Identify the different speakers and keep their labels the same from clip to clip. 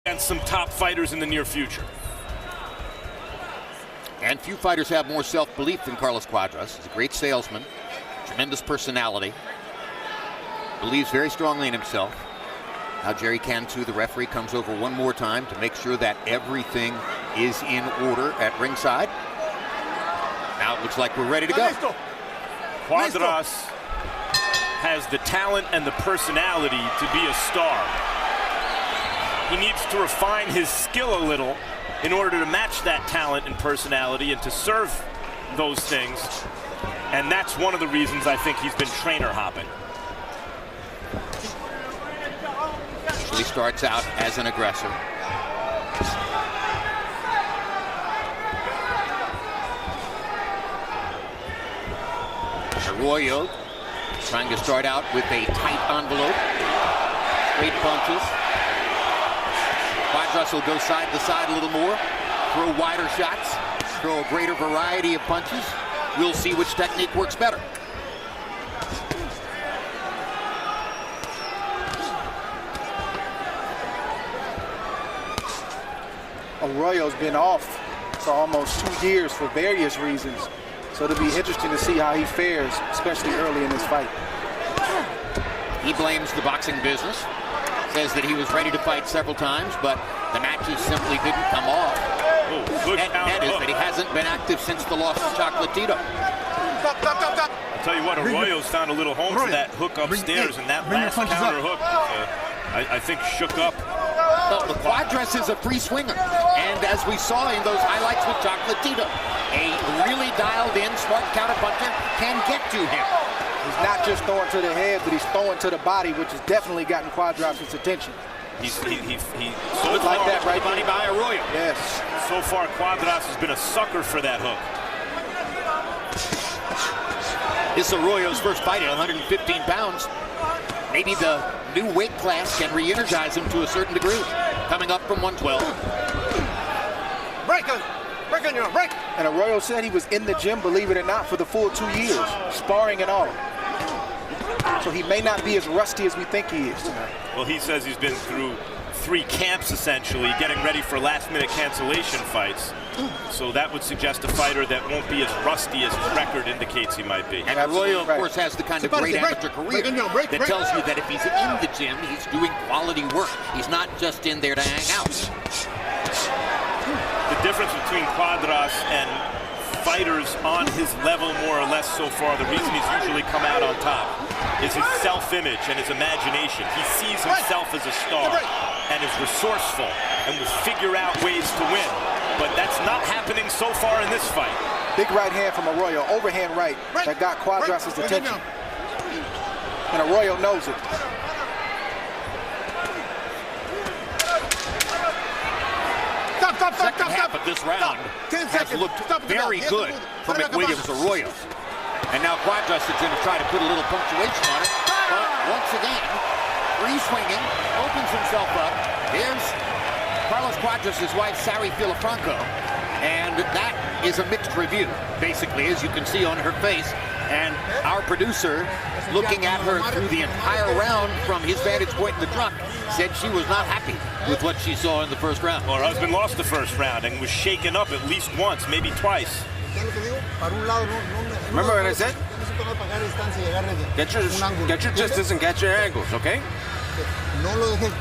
Speaker 1: And some top fighters in the near future.
Speaker 2: And few fighters have more self-belief than Carlos Cuadras. He's a great salesman, tremendous personality, believes very strongly in himself. Now Jerry Cantu, the referee, comes over one more time to make sure that everything is in order at ringside. Now it looks like we're ready to go.
Speaker 1: Cuadras has the talent and the personality to be a star. He needs to refine his skill a little in order to match that talent and personality and to serve those things. And that's one of the reasons I think he's been trainer hopping.
Speaker 2: He starts out as an aggressor. Arroyo trying to start out with a tight envelope. Straight punches. Cuadras will go side to side a little more, throw wider shots, throw a greater variety of punches. We'll see which technique works better.
Speaker 3: Arroyo's been off for almost 2 years for various reasons. So it'll be interesting to see how he fares, especially early in this fight.
Speaker 2: He blames the boxing business, says that he was ready to fight several times, but the matches simply didn't come off. That is that he hasn't been active since the loss to Chocolatito.
Speaker 1: I'll tell you what, Arroyo's found a little home for that hook upstairs, and that last counter hook, I think, shook up.
Speaker 2: Well, the Cuadras is a free swinger, and as we saw in those highlights with Chocolatito, a really dialed-in, smart counterpuncher can get to him.
Speaker 3: He's not just throwing to the head, but he's throwing to the body, which has definitely gotten Cuadras' attention.
Speaker 1: He so
Speaker 3: like that right
Speaker 2: body by Arroyo.
Speaker 3: Yes.
Speaker 1: So far, Cuadras has been a sucker for that hook.
Speaker 2: This is Arroyo's first fight at 115 pounds. Maybe the new weight class can re-energize him to a certain degree. Coming up from 112.
Speaker 3: Break on your break. And Arroyo said he was in the gym, believe it or not, for the full 2 years, sparring and all. So he may not be as rusty as we think he is tonight.
Speaker 1: Well, he says he's been through 3 camps, essentially, getting ready for last-minute cancellation fights. So that would suggest a fighter that won't be as rusty as his record indicates he might be.
Speaker 2: And Arroyo, of course, has the kind of great amateur career that tells you that if he's in the gym, he's doing quality work. He's not just in there to hang out.
Speaker 1: The difference between Cuadras and fighters on his level, more or less so far, the reason he's usually come out on top is his self-image and his imagination. He sees himself as a star and is resourceful and will figure out ways to win. But that's not happening so far in this fight.
Speaker 3: Big right hand from Arroyo, overhand right, that got Cuadras' attention. And Arroyo knows it.
Speaker 2: Second half of this round has looked very good for McWilliams Arroyo. And now Cuadras is going to try to put a little punctuation on it. But once again, free swinging, opens himself up. Here's Carlos Cuadras' wife, Sari Filafranco. And that is a mixed review, basically, as you can see on her face. And our producer, looking at her through the entire round from his vantage point in the truck, said she was not happy with what she saw in the first round.
Speaker 1: Well, her husband lost the first round and was shaken up at least once, maybe twice.
Speaker 4: Remember what I said? Get your distance and get your angles, okay?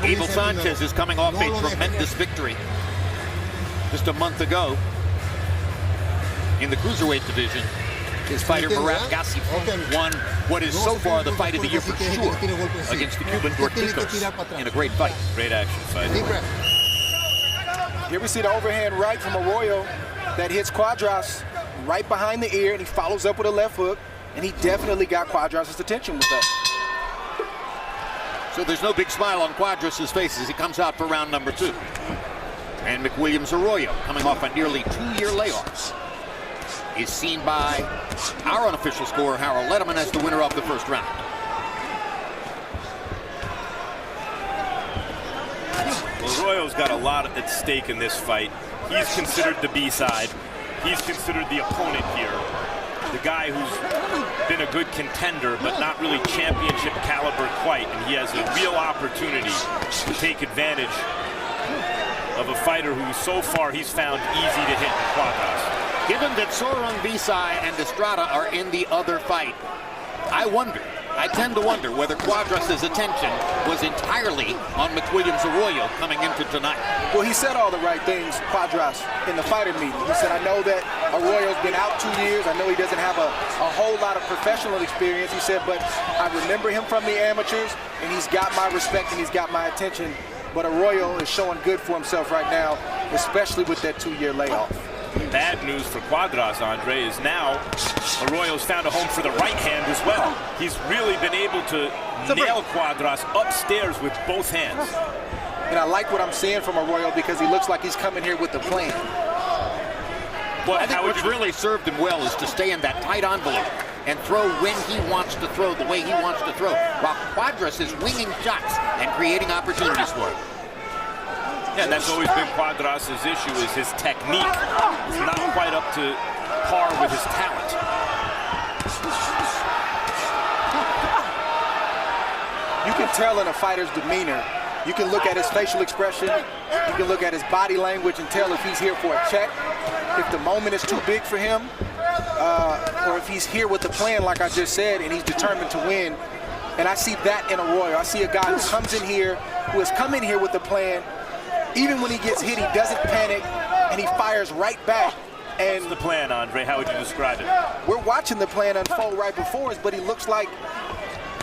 Speaker 2: Abel Sanchez is coming off a tremendous victory just a month ago in the cruiserweight division. His fighter, Murat Gassif, won what is so far the fight of the year for sure against the Cuban Dorticos in a great fight.
Speaker 1: Great action fight.
Speaker 3: Here we see the overhand right from Arroyo that hits Cuadras right behind the ear, and he follows up with a left hook, and he definitely got Cuadras' attention with that.
Speaker 2: So there's no big smile on Cuadras' face as he comes out for round number 2. And McWilliams Arroyo, coming off a nearly 2-year layoff, is seen by our unofficial scorer, Harold Letterman, as the winner of the first round.
Speaker 1: Well, Arroyo's got a lot at stake in this fight. He's considered the B-side. He's considered the opponent here. The guy who's been a good contender, but not really championship caliber quite, and he has a real opportunity to take advantage of a fighter who so far he's found easy to hit in Cuadras.
Speaker 2: Given that Sorong Visay and Estrada are in the other fight, I tend to wonder whether Cuadras' attention was entirely on McWilliams Arroyo coming into tonight.
Speaker 3: Well, he said all the right things, Cuadras, in the fighter meeting. He said, I know that Arroyo's been out 2 years. I know he doesn't have a whole lot of professional experience. He said, but I remember him from the amateurs, and he's got my respect and he's got my attention. But Arroyo is showing good for himself right now, especially with that 2-year layoff.
Speaker 1: Bad news for Cuadras, Andre, is now Arroyo's found a home for the right hand as well. He's really been able to nail Cuadras upstairs with both hands.
Speaker 3: And I like what I'm seeing from Arroyo because he looks like he's coming here with a plan.
Speaker 2: Well, I think what's really served him well is to stay in that tight envelope and throw when he wants to throw, the way he wants to throw, while Cuadras is winging shots and creating opportunities for him.
Speaker 1: Yeah, and that's always been Cuadras' issue, is his technique. It's not quite up to par with his talent.
Speaker 3: You can tell in a fighter's demeanor. You can look at his facial expression. You can look at his body language and tell if he's here for a check, if the moment is too big for him, or if he's here with a plan, like I just said, and he's determined to win. And I see that in Arroyo. I see a guy who comes in here, who has come in here with a plan. Even when he gets hit, he doesn't panic, and he fires right back. And
Speaker 1: what's the plan, Andre? How would you describe it?
Speaker 3: We're watching the plan unfold right before us, but he looks like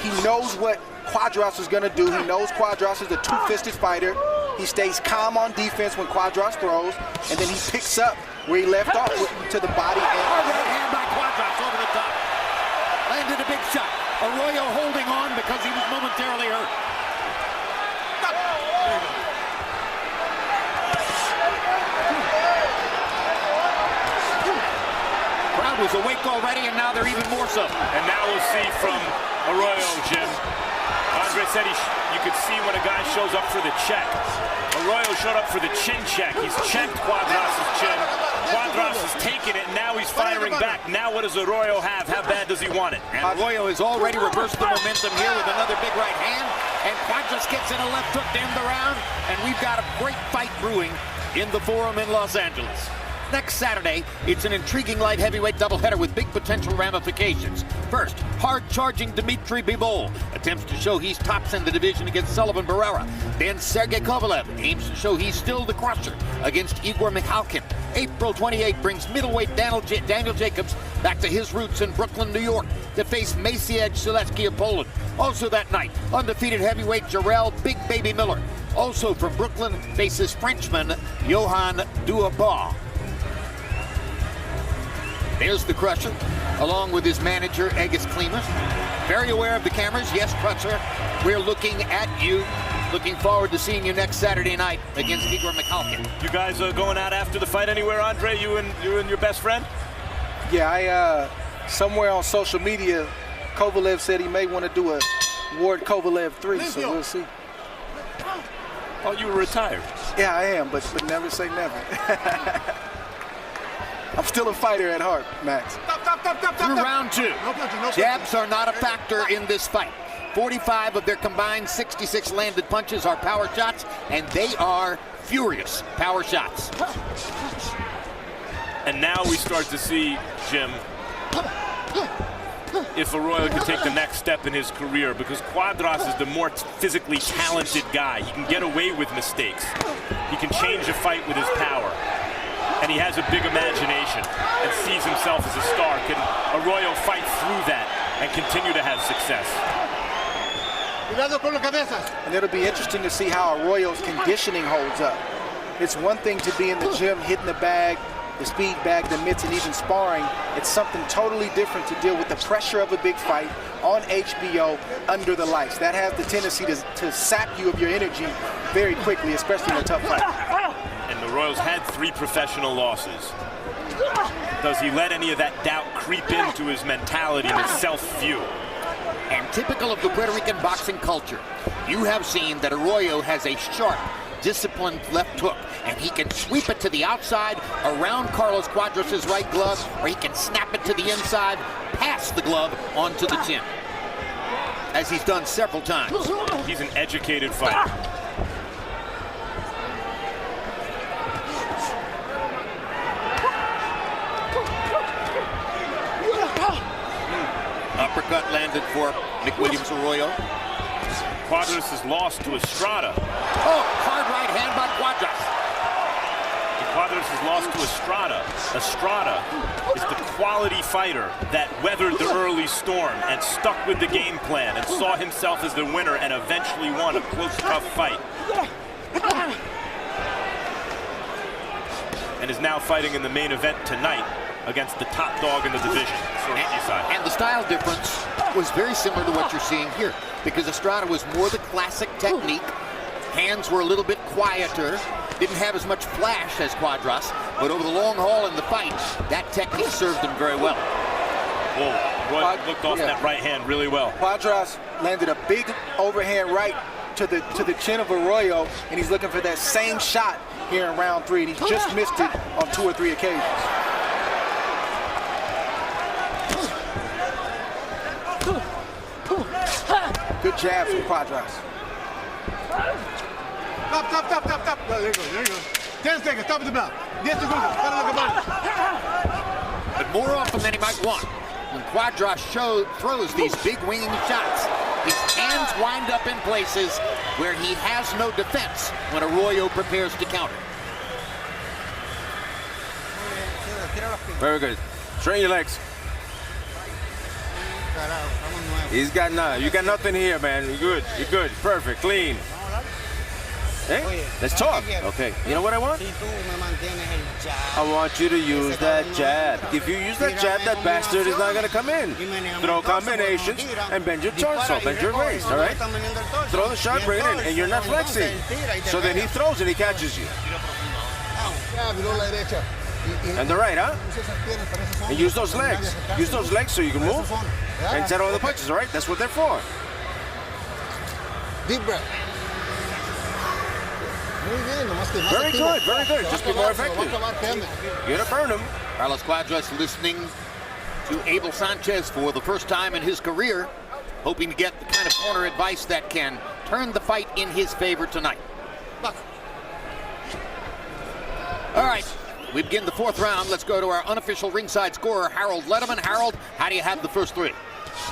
Speaker 3: he knows what Cuadras is going to do. He knows Cuadras is a two-fisted fighter. He stays calm on defense when Cuadras throws, and then he picks up where he left off to the body.
Speaker 2: Right hand by Cuadras over the top. Landed a big shot. Arroyo holding on because he was momentarily hurt. Crowd was awake already, and now they're even more so.
Speaker 1: And now we'll see from Arroyo, Jim. Andre said you could see when a guy shows up for the check. Arroyo showed up for the chin check. He's checked Cuadras' chin. Cuadras has taken it, and now he's firing back. Now what does Arroyo have? How bad does he want it?
Speaker 2: And Arroyo has already reversed the momentum here with another big right hand. And Cuadras gets in a left hook to end the round. And we've got a great fight brewing in the Forum in Los Angeles. Next Saturday, it's an intriguing light heavyweight doubleheader with big potential ramifications. First, hard-charging Dmitry Bivol attempts to show he's tops in the division against Sullivan Barrera. Then Sergey Kovalev aims to show he's still the crusher against Igor Mikhalkin. April 28 brings middleweight Daniel Jacobs back to his roots in Brooklyn, New York, to face Maciej Silecki of Poland. Also that night, undefeated heavyweight Jarrell Big Baby Miller, also from Brooklyn, faces Frenchman Johan Dubois. There's the crusher, along with his manager, Egis Klimas. Very aware of the cameras. Yes, crusher, we're looking at you. Looking forward to seeing you next Saturday night against Igor Mikhalkin.
Speaker 1: You guys are going out after the fight anywhere, Andre? You and your best friend?
Speaker 3: Yeah, somewhere on social media, Kovalev said he may want to do a Ward Kovalev 3, so we'll see.
Speaker 1: Oh, you were retired?
Speaker 3: Yeah, I am, but never say never. I'm still a fighter at heart, Max.
Speaker 2: Through round two, jabs are not a factor in this fight. 45 of their combined 66 landed punches are power shots, and they are furious power shots.
Speaker 1: And now we start to see, Jim, if Arroyo can take the next step in his career, because Cuadras is the more physically talented guy. He can get away with mistakes. He can change a fight with his power. And he has a big imagination and sees himself as a star. Can Arroyo fight through that and continue to have success?
Speaker 3: And it'll be interesting to see how Arroyo's conditioning holds up. It's one thing to be in the gym, hitting the bag, the speed bag, the mitts, and even sparring. It's something totally different to deal with the pressure of a big fight on HBO under the lights. That has the tendency to sap you of your energy very quickly, especially in a tough fight.
Speaker 1: And the Royals had 3 professional losses. Does he let any of that doubt creep into his mentality and his self-view?
Speaker 2: And typical of the Puerto Rican boxing culture, you have seen that Arroyo has a sharp, disciplined left hook, and he can sweep it to the outside around Carlos Cuadras' right glove, or he can snap it to the inside, past the glove onto the chin, as he's done several times.
Speaker 1: He's an educated fighter.
Speaker 2: landed for McWilliams Arroyo.
Speaker 1: Cuadras is lost to Estrada.
Speaker 2: Oh, hard right hand by Cuadras.
Speaker 1: Cuadras is lost to Estrada. Estrada is the quality fighter that weathered the early storm and stuck with the game plan and saw himself as the winner and eventually won a close, tough fight. And is now fighting in the main event tonight against the top dog in the division.
Speaker 2: And the style difference was very similar to what you're seeing here, because Estrada was more the classic technique. Hands were a little bit quieter, didn't have as much flash as Cuadras, but over the long haul in the fight, that technique served him very well.
Speaker 1: Whoa, Roy looked off that right hand really well.
Speaker 3: Cuadras landed a big overhand right to the chin of Arroyo, and he's looking for that same shot here in round 3, and he just missed it on 2 or 3 occasions. Good jab from Cuadras.
Speaker 5: Stop. There you go. 10 seconds, stop at the bell. 10 segundos, para lo que vale.
Speaker 2: But more often than he might want, when Cuadras throws these big winging shots, his hands wind up in places where he has no defense when Arroyo prepares to counter.
Speaker 4: Very good. Straighten your legs. He's got nothing. You got nothing here, man. You're good. You're good. Perfect. Clean. Hey, let's talk. Okay. You know what I want? I want you to use that jab. If you use that jab, that bastard is not going to come in. Throw combinations and bend your torso, bend your waist, all right? Throw the shot, bring it in, and you're not flexing. So then he throws and he catches you. And the right, huh? And use those legs. Use those legs so you can move and settle the punches, all right? That's what they're for.
Speaker 5: Deep breath.
Speaker 4: Very good, very good. Just be more effective. You're gonna burn him.
Speaker 2: Carlos Cuadras listening to Abel Sanchez for the first time in his career, hoping to get the kind of corner advice that can turn the fight in his favor tonight. All right, we begin the 4th round. Let's go to our unofficial ringside scorer, Harold Letterman. Harold, how do you have the first 3?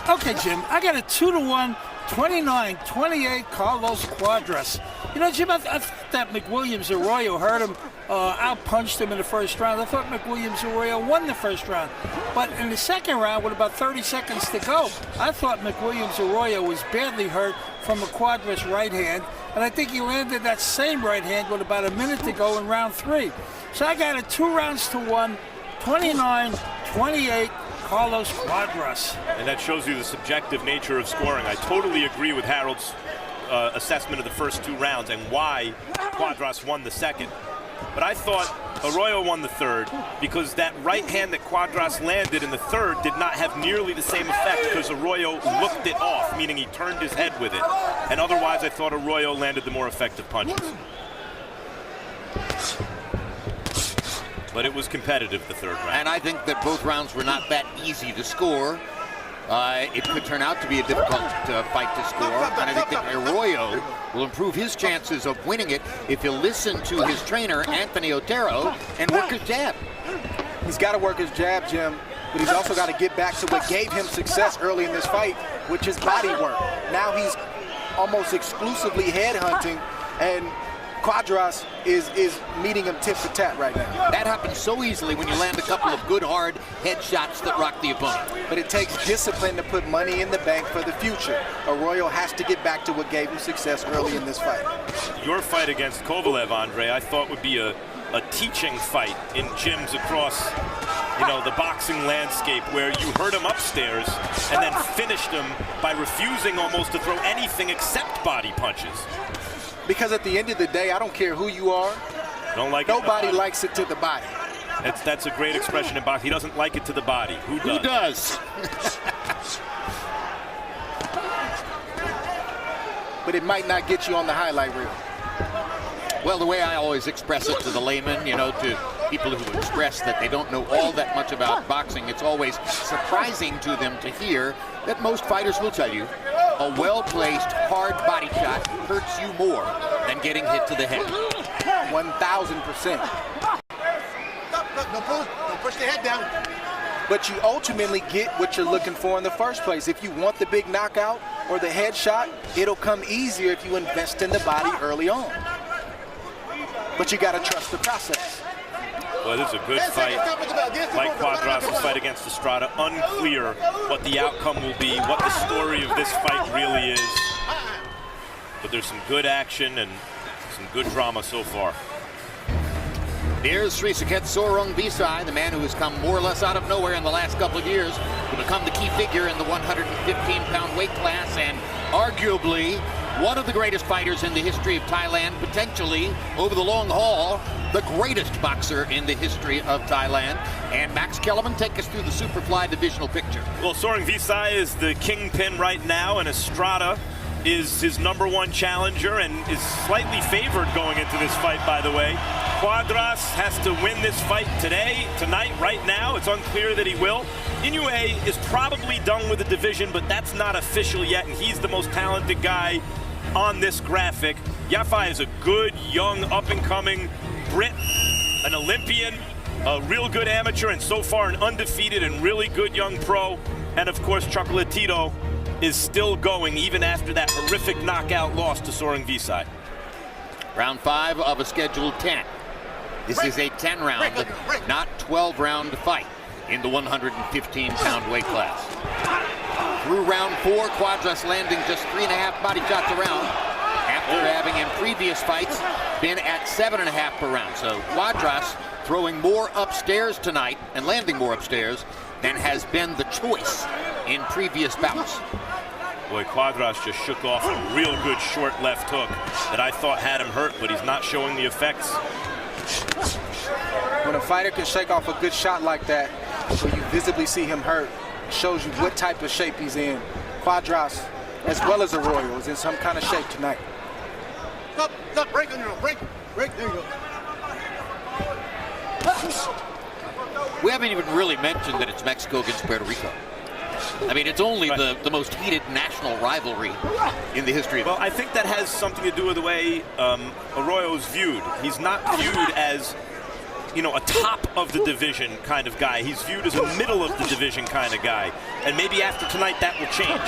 Speaker 6: Okay, Jim, I got a 2-1, 29-28 Carlos Cuadras. You know, Jim, I thought that McWilliams Arroyo hurt him, out-punched him in the first round. I thought McWilliams Arroyo won the first round. But in the second round, with about 30 seconds to go, I thought McWilliams Arroyo was badly hurt from a Cuadras right hand. And I think he landed that same right hand with about a minute to go in round 3. So I got a 2-1, 29-28 Carlos Cuadras.
Speaker 1: And that shows you the subjective nature of scoring. I totally agree with Harold's assessment of the first 2 rounds and why Cuadras won the second. But I thought Arroyo won the third because that right hand that Cuadras landed in the third did not have nearly the same effect because Arroyo looked it off, meaning he turned his head with it. And otherwise, I thought Arroyo landed the more effective punches. But it was competitive, the third round.
Speaker 2: And I think that both rounds were not that easy to score. It could turn out to be a difficult fight to score. And I think that Arroyo will improve his chances of winning it if he'll listen to his trainer, Anthony Otero, and work his jab.
Speaker 3: He's got to work his jab, Jim, but he's also got to get back to what gave him success early in this fight, which is body work. Now he's almost exclusively head hunting, and Cuadras is meeting him tit for tat right now.
Speaker 2: That happens so easily when you land a couple of good hard head shots that rock the opponent.
Speaker 3: But it takes discipline to put money in the bank for the future. Arroyo has to get back to what gave him success early in this fight.
Speaker 1: Your fight against Kovalev, Andre, I thought would be a teaching fight in gyms across, you know, the boxing landscape where you hurt him upstairs and then finished him by refusing almost to throw anything except body punches.
Speaker 3: Because at the end of the day, I don't care who you are.
Speaker 1: Don't like
Speaker 3: Nobody likes it to the body.
Speaker 1: That's a great expression in boxing. He doesn't like it to the body. Who does?
Speaker 2: Who does?
Speaker 3: But it might not get you on the highlight reel.
Speaker 2: Well, the way I always express it to the layman, you know, to people who express that they don't know all that much about boxing, it's always surprising to them to hear that most fighters will tell you a well-placed, hard body shot hurts you more than getting hit to the head.
Speaker 3: 1,000%.
Speaker 5: Don't push the head down.
Speaker 3: but you ultimately get what you're looking for in the first place. If you want the big knockout or the headshot, it'll come easier if you invest in the body early on. But you got to trust the process.
Speaker 1: Well, this is a good fight. Like Cuadras' fight against Estrada, unclear what the outcome will be, what the story of this fight really is. But there's some good action and some good drama so far.
Speaker 2: Here's Srisaket Sorong Visai, the man who has come more or less out of nowhere in the last couple of years to become the key figure in the 115-pound weight class, and arguably one of the greatest fighters in the history of Thailand, potentially over the long haul, the greatest boxer in the history of Thailand. And Max Kellerman, take us through the Superfly divisional picture.
Speaker 1: Well, Sorong Visai is the kingpin right now, and Estrada is his #1 challenger and is slightly favored going into this fight, by the way. Cuadras has to win this fight tonight, right now. It's unclear that he will. Inoue is probably done with the division, but that's not official yet, and he's the most talented guy on this graphic. Yafai is a good, young, up-and-coming Brit, an Olympian, a real good amateur, and so far an undefeated and really good young pro. And of course, Chocolatito is still going even after that horrific knockout loss to Sorong Visai.
Speaker 2: Round 5 of a scheduled 10. This is a 10-round, not 12-round fight in the 115-pound weight class. Through round 4, Cuadras landing just 3.5 body shots a round, after having in previous fights been at 7.5 per round. So Cuadras throwing more upstairs tonight and landing more upstairs than has been the choice in previous bouts.
Speaker 1: Boy, Cuadras just shook off a real good short left hook that I thought had him hurt, but he's not showing the effects.
Speaker 3: When a fighter can shake off a good shot like that, where you visibly see him hurt, it shows you what type of shape he's in. Cuadras, as well as Arroyo, is in some kind of shape tonight.
Speaker 5: Stop, break on your own, break, there you go.
Speaker 2: We haven't even really mentioned that it's Mexico against Puerto Rico. I mean, it's only the most heated national rivalry in the history of it.
Speaker 1: Well, I think that has something to do with the way Arroyo's viewed. He's not viewed as, you know, a top of the division kind of guy. He's viewed as a middle of the division kind of guy. And maybe after tonight that will change.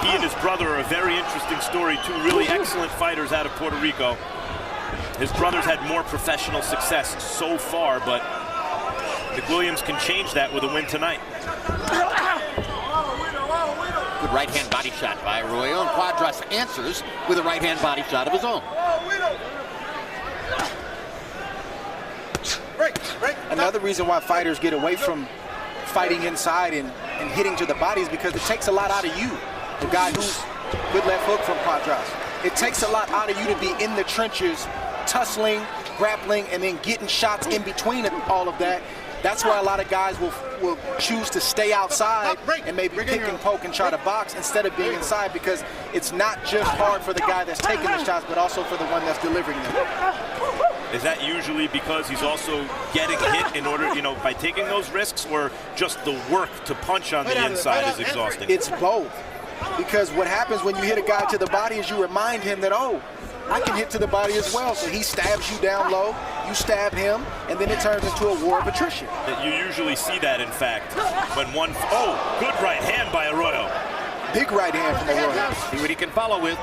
Speaker 1: He and his brother are a very interesting story, two really excellent fighters out of Puerto Rico. His brother's had more professional success so far, but McWilliams can change that with a win tonight.
Speaker 2: Good right-hand body shot by Arroyo, and Cuadras answers with a right-hand body shot of his own.
Speaker 3: Another reason why fighters get away from fighting inside and hitting to the body is because it takes a lot out of you. The guy who's good left hook from Cuadras. It takes a lot out of you to be in the trenches, tussling, grappling, and then getting shots in between all of that. That's why a lot of guys will choose to stay outside and maybe pick and poke and try to box instead of being inside, because it's not just hard for the guy that's taking the shots, but also for the one that's delivering them.
Speaker 1: Is that usually because he's also getting hit in order, you know, by taking those risks, or just the work to punch on the inside is exhausting?
Speaker 3: It's both. Because what happens when you hit a guy to the body is you remind him that, oh, I can hit to the body as well. So he stabs you down low, you stab him, and then it turns into a war of attrition.
Speaker 1: You usually see that, in fact, when good right hand by Arroyo.
Speaker 3: Big right hand from Arroyo.
Speaker 2: See what he can follow with.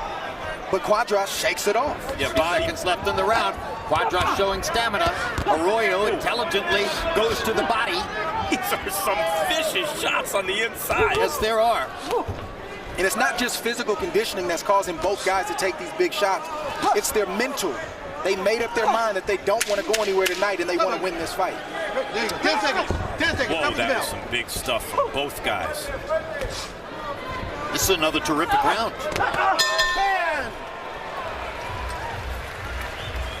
Speaker 3: But Cuadras shakes it off.
Speaker 1: Yeah,
Speaker 2: 3 seconds left in the round. Cuadras showing stamina. Arroyo intelligently goes to the body.
Speaker 1: These are some vicious shots on the inside.
Speaker 2: Yes, there are.
Speaker 3: And it's not just physical conditioning that's causing both guys to take these big shots. It's their mental. They made up their mind that they don't want to go anywhere tonight and they want to win this fight.
Speaker 5: There you go. 10 seconds. 10 seconds.
Speaker 1: Whoa, that was some big stuff from both guys.
Speaker 2: This is another terrific round.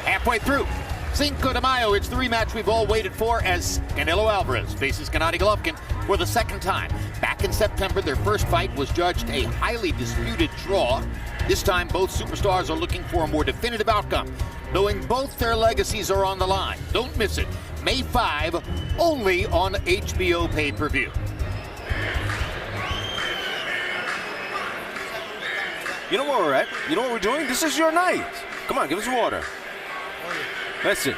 Speaker 2: Halfway through Cinco de Mayo, it's the rematch we've all waited for as Canelo Alvarez faces Gennady Golovkin for the second time. Back in September, their first fight was judged a highly disputed draw. This time, both superstars are looking for a more definitive outcome, knowing both their legacies are on the line. Don't miss it. May 5, only on HBO pay-per-view.
Speaker 4: You know where we're at? You know what we're doing? This is your night. Come on, give us water. That's it.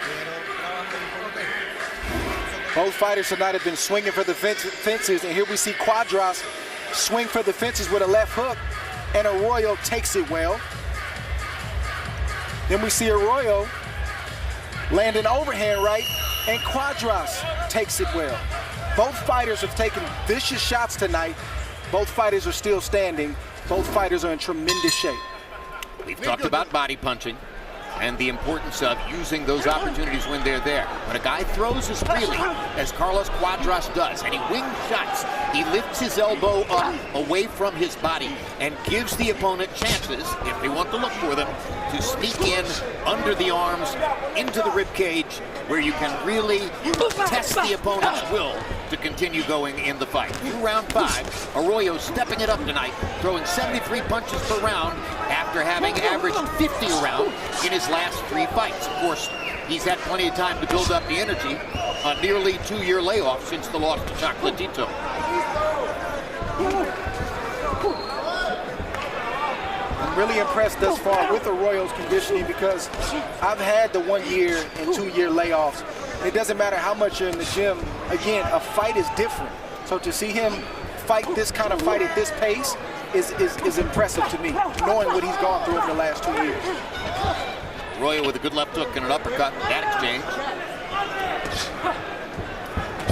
Speaker 3: Both fighters tonight have been swinging for the fences, and here we see Cuadras swing for the fences with a left hook, and Arroyo takes it well. Then we see Arroyo land an overhand right, and Cuadras takes it well. Both fighters have taken vicious shots tonight. Both fighters are still standing. Both fighters are in tremendous shape.
Speaker 2: We've talked about body punching and the importance of using those opportunities when they're there. When a guy throws as freely as Carlos Cuadras does, and he wings shots, he lifts his elbow up away from his body and gives the opponent chances, if they want to look for them, to sneak in under the arms, into the rib cage, where you can really test the opponent's will to continue going in the fight. Through round 5, Arroyo stepping it up tonight, throwing 73 punches per round after having averaged 50 a round in his last 3 fights. Of course, he's had plenty of time to build up the energy, a nearly 2-year layoff since the loss to Chocolatito.
Speaker 3: I'm really impressed thus far with Arroyo's conditioning because I've had the 1 year and 2-year layoffs. It doesn't matter how much you're in the gym. Again, a fight is different. So to see him fight this kind of fight at this pace is impressive to me, knowing what he's gone through over the last 2 years.
Speaker 2: Arroyo with a good left hook and an uppercut in that exchange.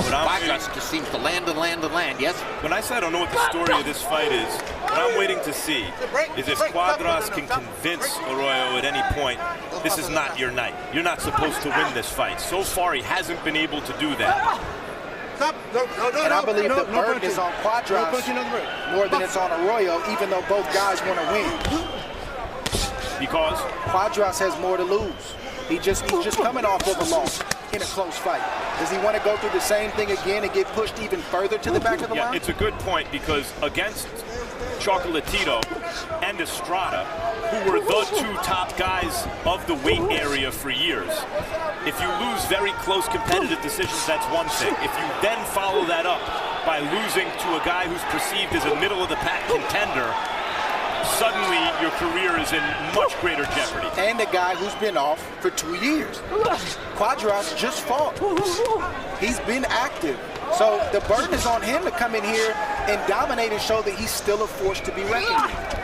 Speaker 2: Cuadras just seems to land and land and land, yes?
Speaker 1: When I say I don't know what the story of this fight is, what I'm waiting to see is if Cuadras can convince Arroyo at any point, this is not your night. You're not supposed to win this fight. So far, he hasn't been able to do that.
Speaker 3: And I believe the burden is on Cuadras more than it's on Arroyo, even though both guys want to win.
Speaker 1: Because
Speaker 3: Cuadras has more to lose. He's just coming off of a loss in a close fight. Does he want to go through the same thing again and get pushed even further to the back of the line?
Speaker 1: It's a good point because against Chocolatito and Estrada, who were the 2 top guys of the weight area for years, if you lose very close competitive decisions, that's one thing. If you then follow that up by losing to a guy who's perceived as a middle-of-the-pack contender, suddenly your career is in much greater jeopardy.
Speaker 3: And a guy who's been off for 2 years. Cuadras just fought. He's been active. So the burden is on him to come in here and dominate and show that he's still a force to be reckoned with.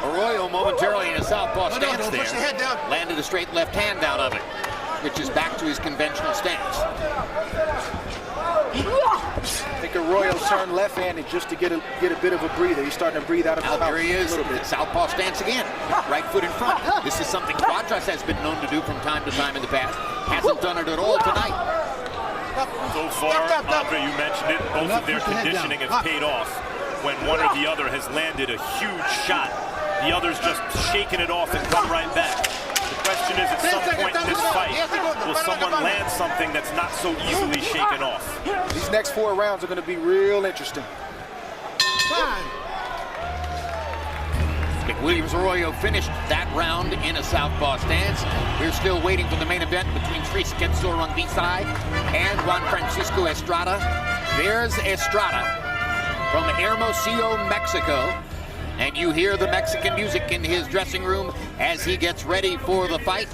Speaker 2: Arroyo momentarily in a southpaw stance there. Landed a straight left hand out of it, which is back to his conventional stance.
Speaker 3: I think Arroyo's turned left-handed just to get a bit of a breather. He's starting to breathe out of his mouth.
Speaker 2: There he is, southpaw stance again. Right foot in front. This is something Cuadras has been known to do from time to time in the past. Hasn't done it at all tonight.
Speaker 1: So far, Andre, you mentioned it, both of their conditioning have paid off. When one or the other has landed a huge shot, the other's just shaking it off and come right back. The question is, at some point in this fight, will someone land something that's not so easily shaken off?
Speaker 3: These next 4 rounds are going to be real interesting.
Speaker 2: McWilliams Arroyo finished that round in a southpaw stance. We're still waiting for the main event between Tris Quetzalcoatl and Juan Francisco Estrada. There's Estrada from Hermosillo, Mexico. And you hear the Mexican music in his dressing room as he gets ready for the fight.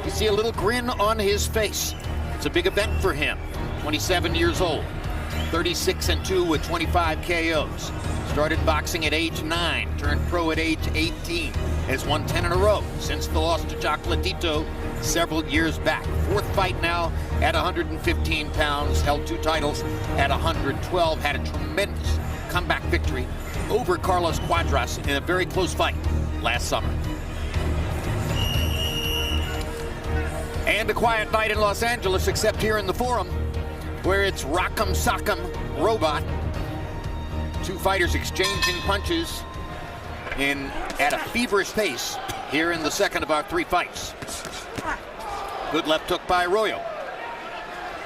Speaker 2: You see a little grin on his face. It's a big event for him. 27 years old, 36-2 with 25 KOs. Started boxing at age 9, turned pro at age 18. Has won 10 in a row since the loss to Chocolatito several years back. 4th fight now at 115 pounds, held 2 titles at 112, had a tremendous comeback victory over Carlos Cuadras in a very close fight last summer. And a quiet night in Los Angeles, except here in the Forum, where it's Rock'em Sock'em Robot. 2 fighters exchanging punches at a feverish pace here in the second of our 3 fights. Good left hook by Arroyo.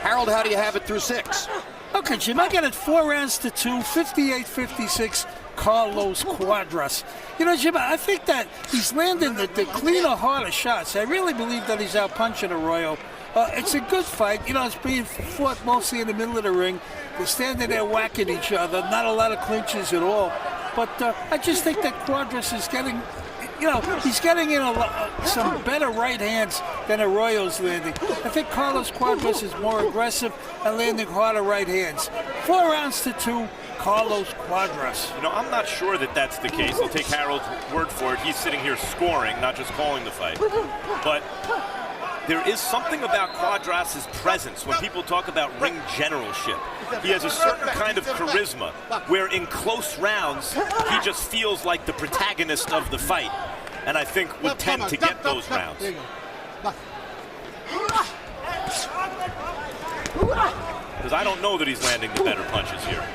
Speaker 2: Harold, how do you have it through 6?
Speaker 6: Okay, Jim, I got it 4 rounds to 2, 58-56, Carlos Cuadras. You know, Jim, I think that he's landing the cleaner, harder shots. I really believe that he's out-punching Arroyo. It's a good fight. You know, it's being fought mostly in the middle of the ring. They're standing there whacking each other. Not a lot of clinches at all. But I just think that Cuadras is getting, you know, he's getting in some better right hands than Arroyo's landing. I think Carlos Cuadras is more aggressive and landing harder right hands. 4 rounds to 2, Carlos Cuadras.
Speaker 1: You know, I'm not sure that that's the case. I'll take Harold's word for it. He's sitting here scoring, not just calling the fight. But there is something about Cuadras' presence when people talk about ring generalship. He has a certain kind of charisma where in close rounds, he just feels like the protagonist of the fight. And I think would tend to get those rounds. Because I don't know that he's landing the better punches here.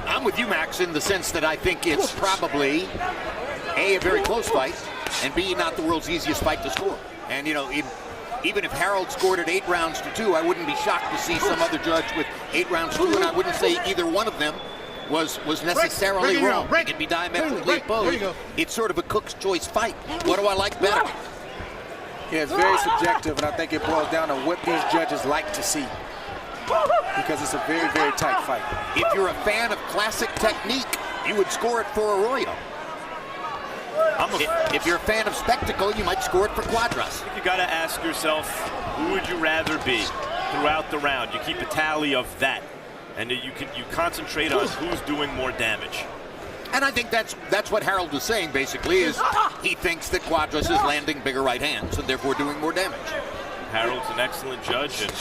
Speaker 2: I'm with you, Max, in the sense that I think it's probably A, a very close fight, and B, not the world's easiest fight to score. And, you know, even if Harold scored it 8 rounds to 2, I wouldn't be shocked to see some other judge with 8 rounds to 2, and I wouldn't say either one of them was necessarily wrong. It could be diametrically opposed. It's sort of a cook's choice fight. What do I like better?
Speaker 3: Yeah, it's very subjective, and I think it boils down to what these judges like to see, because it's a very, very tight fight.
Speaker 2: If you're a fan of classic technique, you would score it for Arroyo. If you're a fan of spectacle, you might score it for Cuadras.
Speaker 1: I think you got to ask yourself, who would you rather be throughout the round? You keep a tally of that, and you concentrate on who's doing more damage.
Speaker 2: And I think that's what Harold was saying, basically, is he thinks that Cuadras is landing bigger right hands and therefore doing more damage. Harold's
Speaker 1: an excellent judge and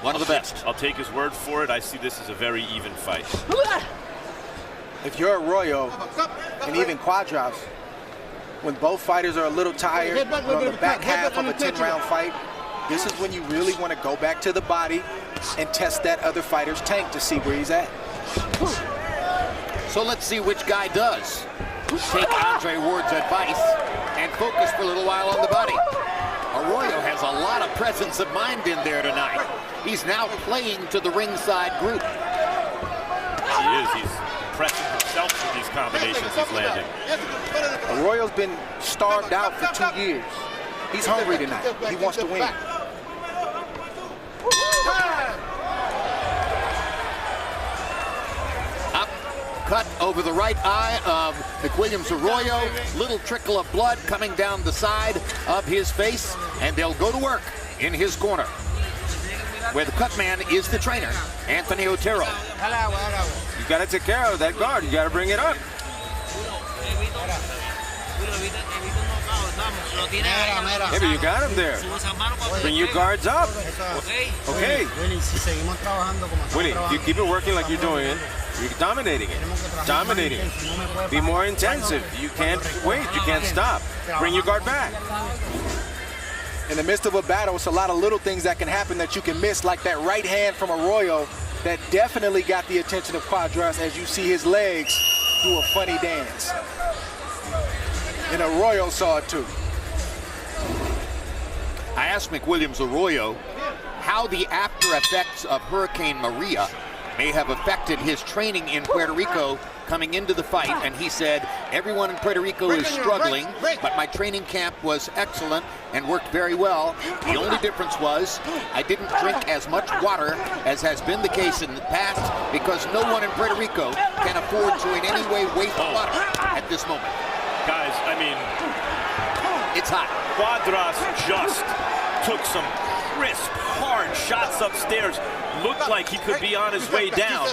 Speaker 2: one of the best.
Speaker 1: I'll take his word for it. I see this as a very even fight.
Speaker 3: If you're Arroyo and even Cuadras, when both fighters are a little tired, on the back half of a 10-round fight, this is when you really want to go back to the body and test that other fighter's tank to see where he's at.
Speaker 2: So let's see which guy does take Andre Ward's advice and focus for a little while on the body. Arroyo has a lot of presence of mind in there tonight. He's now playing to the ringside group.
Speaker 1: He is. He's impressing himself with these combinations he's landing.
Speaker 3: Arroyo's been starved out for 2 years. He's hungry tonight. He wants to win.
Speaker 2: Cut over the right eye of McWilliams Arroyo. Little trickle of blood coming down the side of his face, and they'll go to work in his corner, where the cut man is the trainer, Anthony Otero.
Speaker 4: You got to take care of that guard. You got to bring it up. Maybe you got him there. Bring your guards up. Okay. Willie, if you keep it working like you're doing it, you're dominating it. Dominating it. Be more intensive. You can't wait. You can't stop. Bring your guard back.
Speaker 3: In the midst of a battle, it's a lot of little things that can happen that you can miss, like that right hand from Arroyo that definitely got the attention of Cuadras as you see his legs do a funny dance. And Arroyo saw it too.
Speaker 2: I asked McWilliams Arroyo how the after effects of Hurricane Maria may have affected his training in Puerto Rico coming into the fight, and he said, everyone in Puerto Rico is struggling, but my training camp was excellent and worked very well. The only difference was I didn't drink as much water as has been the case in the past, because no one in Puerto Rico can afford to in any way waste water at this moment.
Speaker 1: Guys, I mean,
Speaker 2: it's hot.
Speaker 1: Cuadras just took some crisp, hard shots upstairs. Looked like he could be on his way down,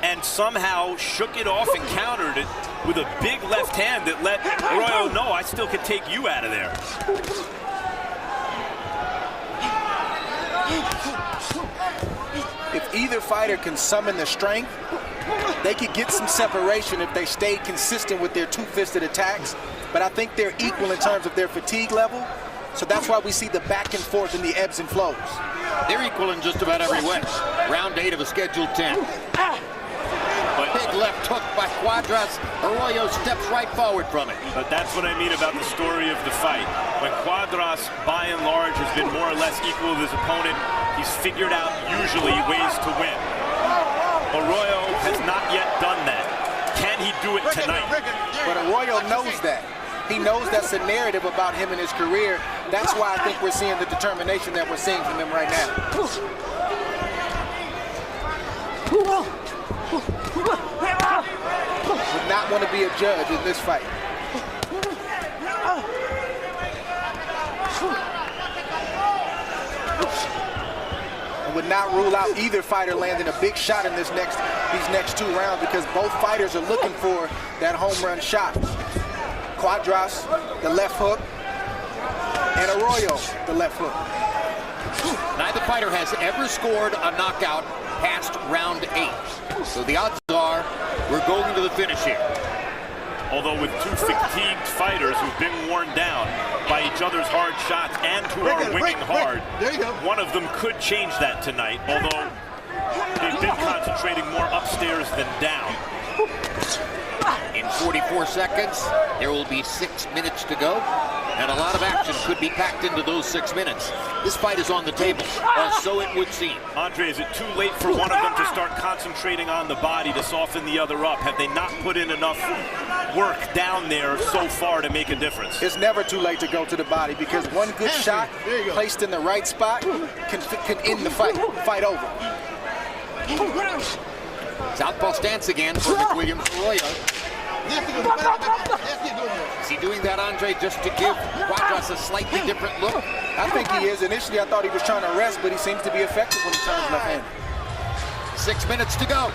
Speaker 1: and somehow shook it off and countered it with a big left hand that let Arroyo know, I still can take you out of there.
Speaker 3: If either fighter can summon the strength, they could get some separation if they stayed consistent with their two-fisted attacks, but I think they're equal in terms of their fatigue level, so that's why we see the back and forth and the ebbs and flows.
Speaker 2: They're equal in just about every way. Round 8 of a scheduled 10. But big left hook by Cuadras. Arroyo steps right forward from it.
Speaker 1: But that's what I mean about the story of the fight. When Cuadras, by and large, has been more or less equal with his opponent, he's figured out usually ways to win. Arroyo has not yet done that. Can he do it tonight?
Speaker 3: But Arroyo knows that. He knows that's a narrative about him and his career. That's why I think we're seeing the determination that we're seeing from him right now. Would not want to be a judge in this fight. I would not rule out either fighter landing a big shot in these next 2 rounds, because both fighters are looking for that home run shot. Cuadras, the left hook, and Arroyo, the left hook.
Speaker 2: Neither fighter has ever scored a knockout past round 8. So the odds are we're going to the finish here.
Speaker 1: Although with 2 fatigued fighters who've been worn down by each other's hard shots and who are winging hard, one of them could change that tonight, although they've been concentrating more upstairs than down.
Speaker 2: In 44 seconds, there will be 6 minutes to go, and a lot of action could be packed into those 6 minutes. This fight is on the table, or so it would seem.
Speaker 1: Andre, is it too late for one of them to start concentrating on the body to soften the other up? Have they not put in enough work down there so far to make a difference?
Speaker 3: It's never too late to go to the body, because one good shot placed in the right spot can end the fight over.
Speaker 2: Southpaw stance again for McWilliams Arroyo. Is he doing that, Andre, just to give Cuadras a slightly different look?
Speaker 3: I think he is. Initially, I thought he was trying to rest, but he seems to be effective when he turns left-handed.
Speaker 2: 6 minutes to go.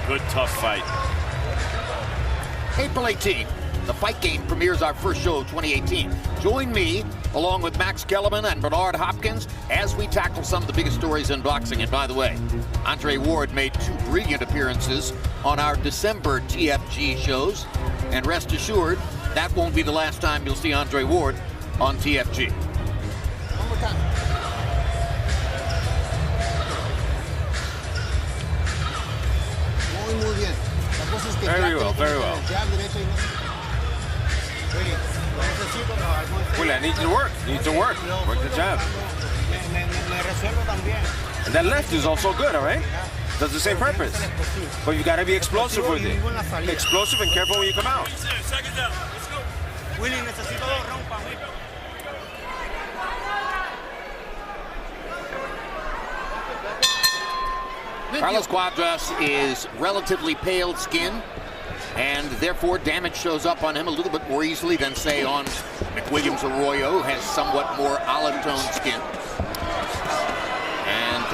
Speaker 1: Good, tough fight.
Speaker 2: April 18th, The Fight Game premieres our first show of 2018. Join me, along with Max Kellerman and Bernard Hopkins, as we tackle some of the biggest stories in boxing. And by the way, Andre Ward made 2 brilliant appearances on our December TFG shows. And rest assured, that won't be the last time you'll see Andre Ward on TFG.
Speaker 5: One more time. Muy bien.
Speaker 4: Very well, very well. William needs to work. Work the jab. And that left is also good, all right? Does the same purpose. But you got to be explosive with it. Explosive and careful when you come out.
Speaker 7: Second down. Let's go. Willie, necesito 2 rounds para mí.
Speaker 2: Carlos Cuadras is relatively pale skin, and therefore damage shows up on him a little bit more easily than, say, on McWilliams Arroyo, who has somewhat more olive-toned skin. And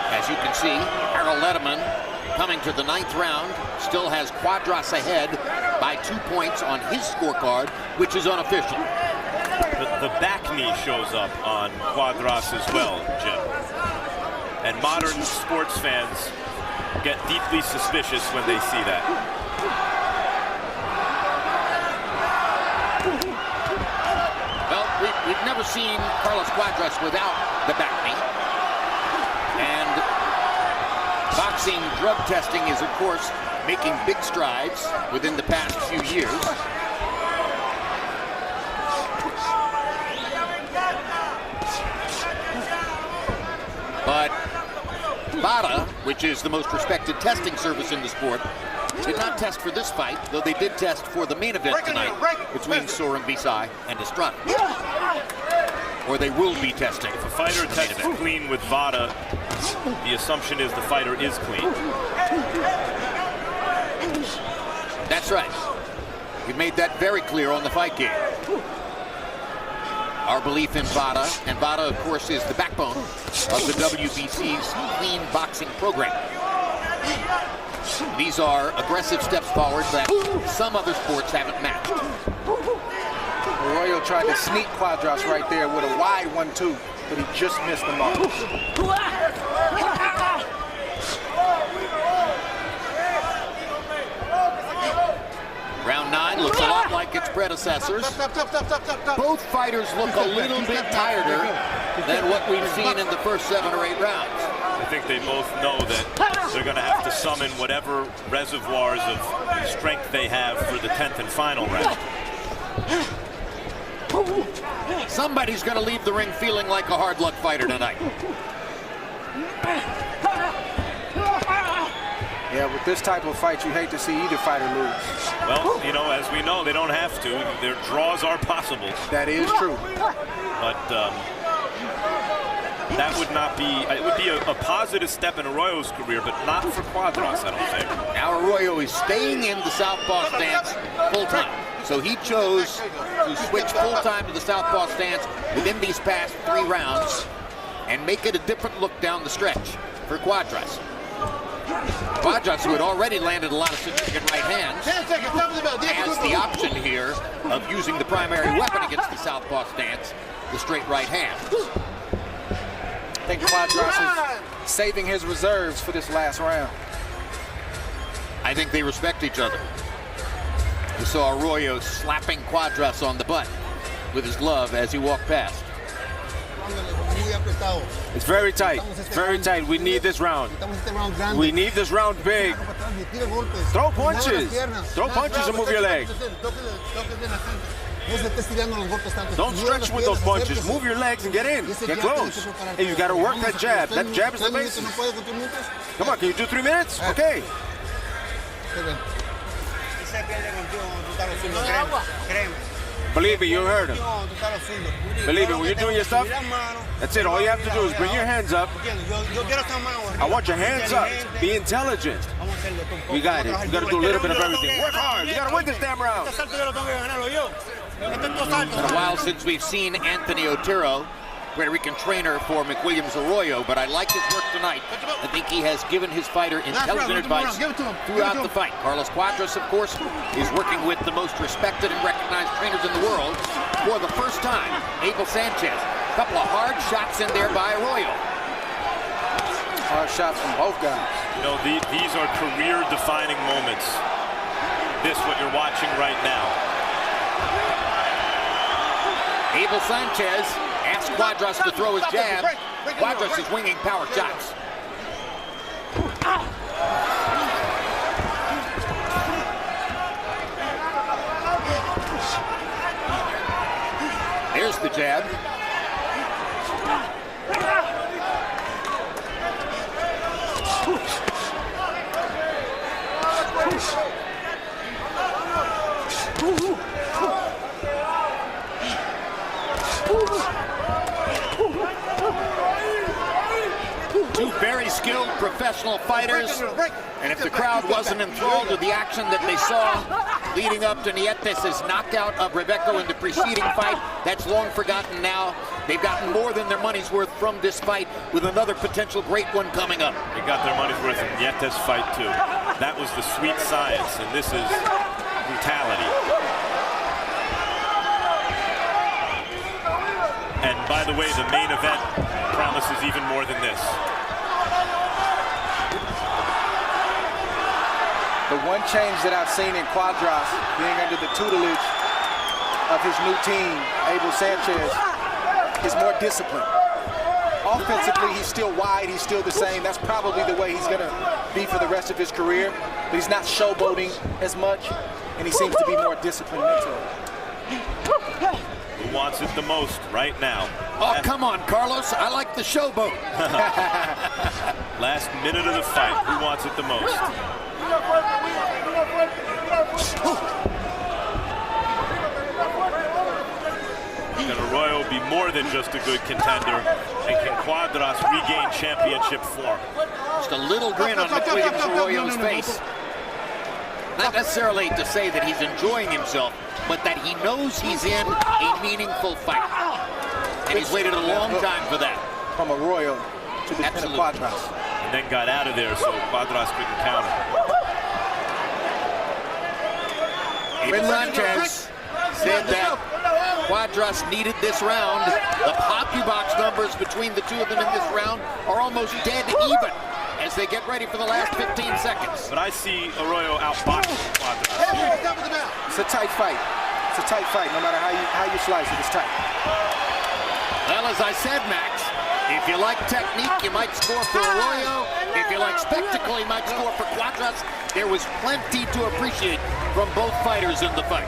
Speaker 2: as you can see, Harold Letterman, coming to the 9th round, still has Cuadras ahead by 2 points on his scorecard, which is unofficial.
Speaker 1: The back knee shows up on Cuadras as well, Jim. And modern sports fans get deeply suspicious when they see that.
Speaker 2: Well, we've never seen Carlos Cuadras without the back knee. And boxing drug testing is, of course, making big strides within the past few years. But VADA, which is the most respected testing service in the sport, did not test for this fight, though they did test for the main event tonight between Soren Visai and Estrada. Or they will be testing.
Speaker 1: If a fighter tests clean with VADA, the assumption is the fighter is clean.
Speaker 2: That's right. We made that very clear on the Fight Game. Our belief in VADA, and VADA, of course, is the backbone of the WBC's clean boxing program. These are aggressive steps forward that some other sports haven't matched.
Speaker 3: Arroyo tried to sneak Cuadras right there with a wide 1-2, but he just missed the mark.
Speaker 2: Round 9 looks a lot like its predecessors. Both fighters look a little bit tireder than what we've seen in the first 7 or 8 rounds.
Speaker 1: I think they both know that they're going to have to summon whatever reservoirs of strength they have for the 10th and final round.
Speaker 2: Somebody's going to leave the ring feeling like a hard luck fighter tonight.
Speaker 3: Yeah, with this type of fight, you hate to see either fighter lose.
Speaker 1: Well, you know, as we know, they don't have to. Their draws are possible.
Speaker 3: That is true.
Speaker 1: But that would not be, it would be a positive step in Arroyo's career, but not for Cuadras, I don't think.
Speaker 2: Now Arroyo is staying in the southpaw stance full-time. So he chose to switch full-time to the southpaw stance within these past 3 rounds and make it a different look down the stretch for Cuadras. Cuadras, who had already landed a lot of significant right hands, has the option here of using the primary weapon against the southpaw stance, the straight right hand.
Speaker 3: I think Cuadras is saving his reserves for this last round.
Speaker 2: I think they respect each other. We saw Arroyo slapping Cuadras on the butt with his glove as he walked past.
Speaker 4: It's very tight. It's very tight. We need this round. We need this round big. Throw punches. Throw punches and move your legs. Don't stretch with those punches. Move your legs and get in. Get close. Hey, you got to work that jab. That jab is the basis. Come on, can you do 3 minutes? Okay. Believe me, you heard him. Believe me, when you're doing your stuff, that's it. All you have to do is bring your hands up. I want your hands up. Be intelligent. You got it. You got to do a little bit of everything. Work hard. You got to win this damn round.
Speaker 2: It's been a while since we've seen Anthony Otero, Puerto Rican trainer for McWilliams Arroyo, but I like his work tonight. I think he has given his fighter intelligent advice throughout the fight. Carlos Cuadras, of course, is working with the most respected and recognized trainers in the world for the first time. Abel Sanchez, a couple of hard shots in there by Arroyo.
Speaker 3: Hard shots from both guys.
Speaker 1: You know, these are career-defining moments. This, what you're watching right now.
Speaker 2: Abel Sanchez asks Cuadras to throw his jab. Cuadras is winging power shots. There's the jab. Two very skilled professional fighters, and if the crowd wasn't enthralled with the action that they saw leading up to Nietes' knockout of Rebeco in the preceding fight, that's long forgotten now. They've gotten more than their money's worth from this fight with another potential great one coming up.
Speaker 1: They got their money's worth in Nietes' fight too. That was the sweet science, and this is brutality. And by the way, the main event promises even more than this.
Speaker 3: The one change that I've seen in Cuadras, being under the tutelage of his new team, Abel Sanchez, is more disciplined. Offensively, he's still wide, he's still the same. That's probably the way he's gonna be for the rest of his career. But he's not showboating as much, and he seems to be more disciplined mentally.
Speaker 1: Who wants it the most right now?
Speaker 2: Oh, come on, Carlos. I like the showboat.
Speaker 1: Last minute of the fight. Who wants it the most? Can Arroyo be more than just a good contender? And can Cuadras regain championship form?
Speaker 2: Just a little grin on McWilliams Arroyo's face. Not necessarily to say that he's enjoying himself, but that he knows he's in a meaningful fight. And he's waited a long time for that.
Speaker 3: From Arroyo to the pin of Cuadras.
Speaker 1: And then got out of there so Cuadras couldn't counter.
Speaker 2: Abel Sanchez said that Cuadras needed this round. The box numbers between the two of them in this round are almost dead even as they get ready for the last 15 seconds.
Speaker 1: But I see Arroyo outboxing Cuadras.
Speaker 3: It's a tight fight. It's a tight fight, no matter how you slice it, it's tight.
Speaker 2: Well, as I said, Max, if you like technique, you might score for Arroyo. If you like spectacle, you might score for Cuadras. There was plenty to appreciate from both fighters in the fight.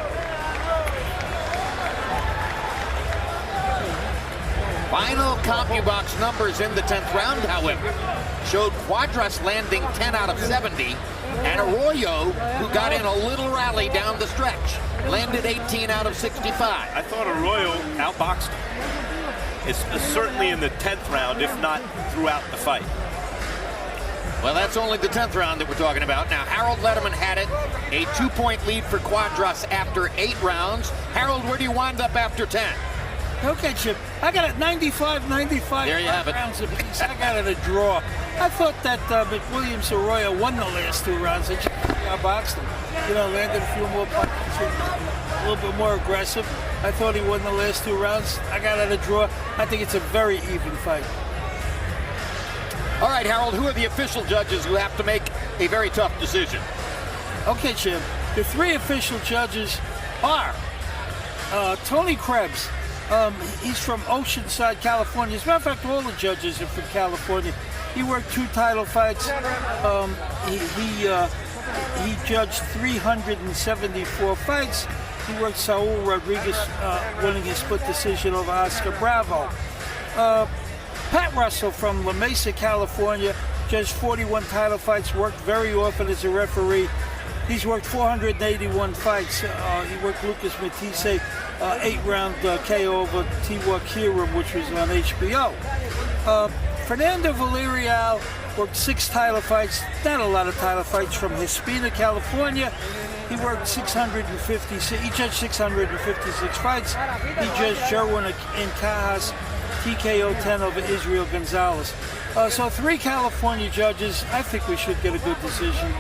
Speaker 2: Final CompuBox numbers in the 10th round, however, showed Cuadras landing 10 out of 70, and Arroyo, who got in a little rally down the stretch, landed 18 out of 65.
Speaker 1: I thought Arroyo outboxed him. certainly in the 10th round, if not throughout the fight.
Speaker 2: Well, that's only the 10th round that we're talking about. Now, Harold Lederman had it. A 2-point lead for Cuadras after 8 rounds. Harold, where do you wind up after 10?
Speaker 6: Okay, Chip. I got it 95-95.
Speaker 2: There you have it.
Speaker 6: Rounds apiece. I got it a draw. I thought that McWilliams Arroyo won the last 2 rounds. They just outboxed him. You know, landed a few more punches, a little bit more aggressive. I thought he won the last 2 rounds. I got it a draw. I think it's a very even fight.
Speaker 2: All right, Harold, who are the official judges who have to make a very tough decision?
Speaker 6: Okay, Jim. The 3 official judges are Tony Krebs. He's from Oceanside, California. As a matter of fact, all the judges are from California. He worked 2 title fights. He judged 374 fights. He worked Saul Rodriguez, winning his split decision over Oscar Bravo. Pat Russell from La Mesa, California, judged 41 title fights, worked very often as a referee. He's worked 481 fights. He worked Lucas Matisse, 8-round KO over Tiwa Kiram, which was on HBO. Fernando Villarreal worked 6 title fights, not a lot of title fights, from Hispania, California. He worked 656. He judged 656 fights. He judged Jerwin in Cajas, TKO 10 over Israel Gonzalez. So 3 California judges. I think we should get a good decision.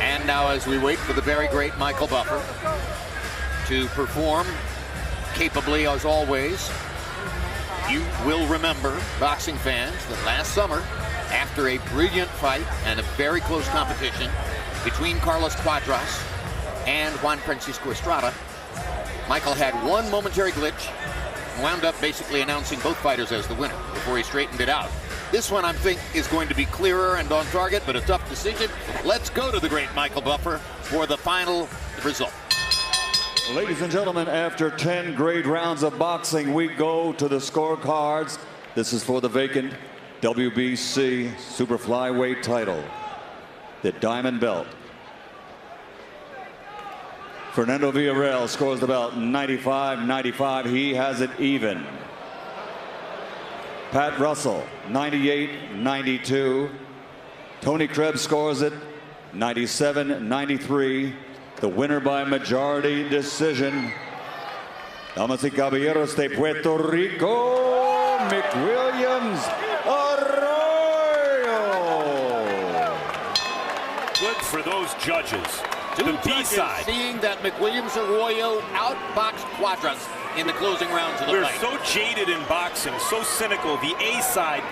Speaker 2: And now, as we wait for the very great Michael Buffer to perform capably as always, you will remember, boxing fans, that last summer, after a brilliant fight and a very close competition between Carlos Cuadras and Juan Francisco Estrada, Michael had one momentary glitch and wound up basically announcing both fighters as the winner before he straightened it out. This one, I think, is going to be clearer and on target, but a tough decision. Let's go to the great Michael Buffer for the final result.
Speaker 8: Ladies and gentlemen, after 10 great rounds of boxing, we go to the scorecards. This is for the vacant WBC Super Flyweight title, the Diamond Belt. Fernando Villarreal scores the belt 95-95. He has it even. Pat Russell 98-92. Tony Krebs scores it 97-93. The winner by majority decision, damas y caballeros de Puerto Rico, McWilliams Arroyo.
Speaker 1: Good for those judges.
Speaker 2: Two
Speaker 1: The
Speaker 2: judges
Speaker 1: B-side.
Speaker 2: seeing that McWilliams Arroyo outboxed Cuadras in the closing rounds of the
Speaker 1: We're
Speaker 2: fight.
Speaker 1: so jaded in boxing, so cynical. The A-side